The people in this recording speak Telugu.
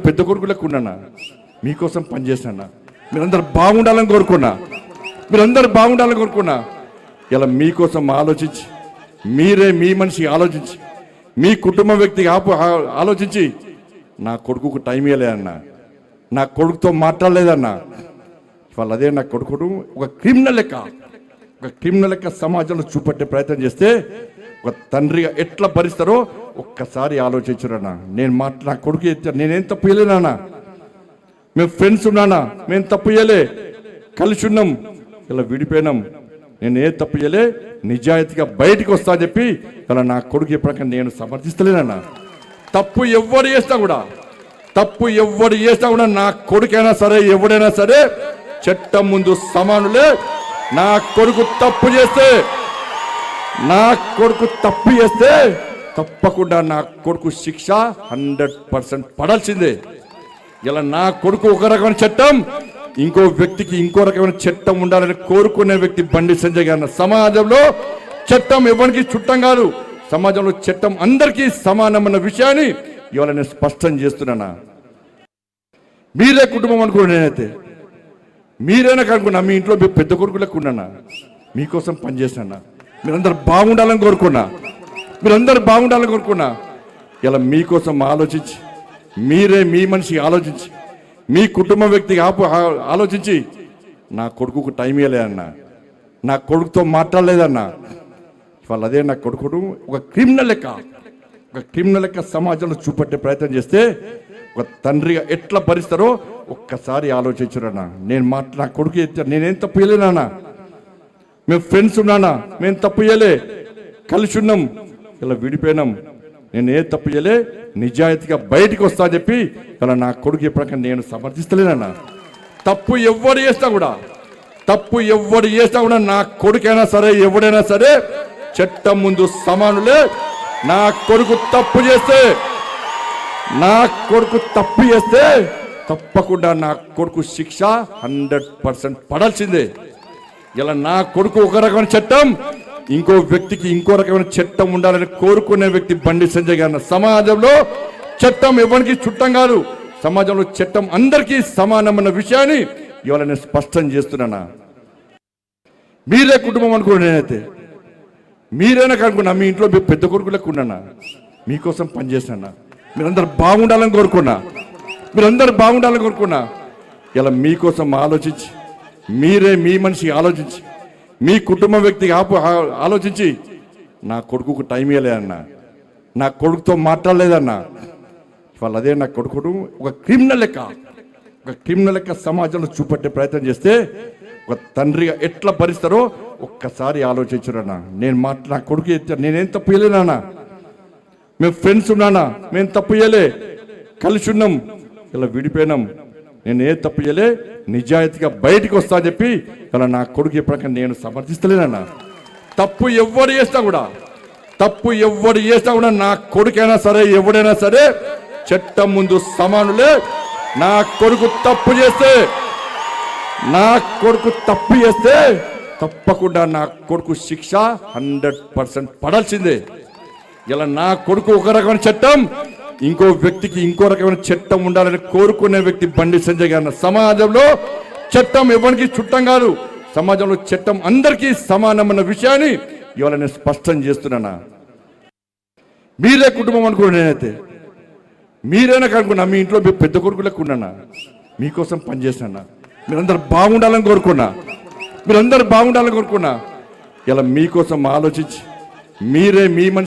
పెద్ద కొడుకులకు ఉన్నానా, మీకోసం పనిచేసినా, మీరందరూ బాగుండాలని కోరుకున్నా, మీరందరూ బాగుండాలని కోరుకున్నా. ఇలా మీకోసం ఆలోచించి, మీరే మీ మనిషి ఆలోచించి, మీ కుటుంబ వ్యక్తికి ఆలోచించి నా కొడుకుకు టైం ఇవ్వలేదన్నా, నా కొడుకుతో మాట్లాడలేదన్నా. ఇవాళ అదే నా కొడుకును ఒక క్రిమినల్ లెక్క సమాజంలో చూపెట్టే ప్రయత్నం చేస్తే ఒక తండ్రిగా ఎట్లా భరిస్తారో ఒక్కసారి ఆలోచించురన్నా. నా కొడుకు నేనేం తప్పు చేయలేనా, మేము ఫ్రెండ్స్ ఉన్నానా, మేము తప్పు చేయలే, కలిసి ఉన్నాం, ఇలా విడిపోయినాం, నేను ఏ తప్పు చేయలే, నిజాయితీగా బయటికి వస్తా అని చెప్పి ఇలా నా కొడుకు ఎప్పటికీ నేను సమర్థిస్తలేనన్నా. తప్పు ఎవడు చేస్తా కూడా నా కొడుకైనా సరే ఎవడైనా సరే చట్టం ముందు సమానులే. నా కొడుకు తప్పు చేస్తే తప్పకుండా నా కొడుకు శిక్ష 100% పడాల్సిందే. ఇలా నా కొడుకు ఒక రకమైన చట్టం, ఇంకో వ్యక్తికి ఇంకో రకమైన చట్టం ఉండాలని కోరుకునే వ్యక్తి బండి సంజయ్ గారు. సమాజంలో చట్టం ఎవరికి చుట్టం కాదు, సమాజంలో చట్టం అందరికీ సమానమన్న విషయాన్ని ఇవాళ నేను స్పష్టం చేస్తున్నానా. మీరే కుటుంబం అనుకున్నా, నేనైతే మీరైనా కనుక్కున్నా, మీ ఇంట్లో పెద్ద కొడుకులకు ఉన్నానా, మీకోసం పనిచేసినా, మీరందరూ బాగుండాలని కోరుకున్నా. ఇలా మీకోసం ఆలోచించి, మీరే మీ మనిషి ఆలోచించి, మీ కుటుంబ వ్యక్తికి ఆలోచించి నా కొడుకుకు టైం ఇవ్వలేదన్నా, నా కొడుకుతో మాట్లాడలేదన్నా. ఇవాళ అదే నా కొడుకును ఒక క్రిమినల్ లెక్క సమాజంలో చూపెట్టే ప్రయత్నం చేస్తే ఒక తండ్రిగా ఎట్లా భరిస్తారో ఒక్కసారి ఆలోచించురన్నా. నా కొడుకు నేనేం తప్పు చేయలేనా, మేము ఫ్రెండ్స్ ఉన్నానా, మేము తప్పు చేయలే, కలిసి ఉన్నాం, ఇలా విడిపోయినాం, నేను ఏ తప్పు చేయలే, నిజాయితీగా బయటికి వస్తా అని చెప్పి ఇలా నా కొడుకు ఎప్పటికీ నేను సమర్థిస్తలేనన్నా. తప్పు ఎవడు చేస్తా కూడా నా కొడుకైనా సరే ఎవడైనా సరే చట్టం ముందు సమానులే. నా కొడుకు తప్పు చేస్తే తప్పకుండా నా కొడుకు శిక్ష 100% పడాల్సిందే. ఇలా నా కొడుకు ఒక రకమైన చట్టం, ఇంకో వ్యక్తికి ఇంకో రకమైన చట్టం ఉండాలని కోరుకునే వ్యక్తి బండి సంజయ్ గారు. సమాజంలో చట్టం ఎవరికి చుట్టం కాదు, సమాజంలో చట్టం అందరికీ సమానమన్న విషయాన్ని ఇవాళ నేను స్పష్టం చేస్తున్నానా. మీరే కుటుంబం అనుకున్నా, నేనైతే మీరైనా కనుక్కున్నా, మీ ఇంట్లో పెద్ద కొడుకులకు ఉన్నానా, మీకోసం పనిచేసినా, మీరందరూ బాగుండాలని కోరుకున్నా. ఇలా మీకోసం ఆలోచించి, మీరే మీ మనిషి ఆలోచించి, మీ కుటుంబ వ్యక్తికి ఆలోచించి నా కొడుకుకు టైం ఇవ్వలేదన్నా, నా కొడుకుతో మాట్లాడలేదన్నా. ఇవాళ అదే నా కొడుకును ఒక క్రిమినల్ లెక్క సమాజంలో చూపెట్టే ప్రయత్నం చేస్తే ఒక తండ్రిగా ఎట్లా భరిస్తారో ఒక్కసారి ఆలోచించురన్నా. నా కొడుకు నేనేం తప్పు చేయలేనా, మేము ఫ్రెండ్స్ ఉన్నానా, మేము తప్పు చేయలే, కలిసి ఉన్నాం, ఇలా విడిపోయినాం, నేను ఏ తప్పు చేయలే, నిజాయితీగా బయటికి వస్తా అని చెప్పి ఇలా నా కొడుకు ఎప్పటికీ నేను సమర్థిస్తలేనన్నా. తప్పు ఎవడు చేస్తా కూడా నా కొడుకైనా సరే ఎవడైనా సరే చట్టం ముందు సమానులే. నా కొడుకు తప్పు చేస్తే తప్పకుండా నా కొడుకు శిక్ష 100% పడాల్సిందే. ఇలా నా కొడుకు ఒక రకమైన చట్టం, ఇంకో వ్యక్తికి ఇంకో రకమైన చట్టం ఉండాలని కోరుకునే వ్యక్తి బండి సంజయ్ గారు. సమాజంలో చట్టం ఎవరికి చుట్టం కాదు, సమాజంలో చట్టం అందరికీ సమానమన్న విషయాన్ని ఇవాళ నేను స్పష్టం చేస్తున్నానా. మీరే కుటుంబం అనుకున్నా, నేనైతే మీరైనా కనుక్కున్నా, మీ ఇంట్లో పెద్ద కొడుకులకు ఉన్నానా, మీకోసం పనిచేసినా, మీరందరూ బాగుండాలని కోరుకున్నా. ఇలా మీకోసం ఆలోచించి, మీరే మీ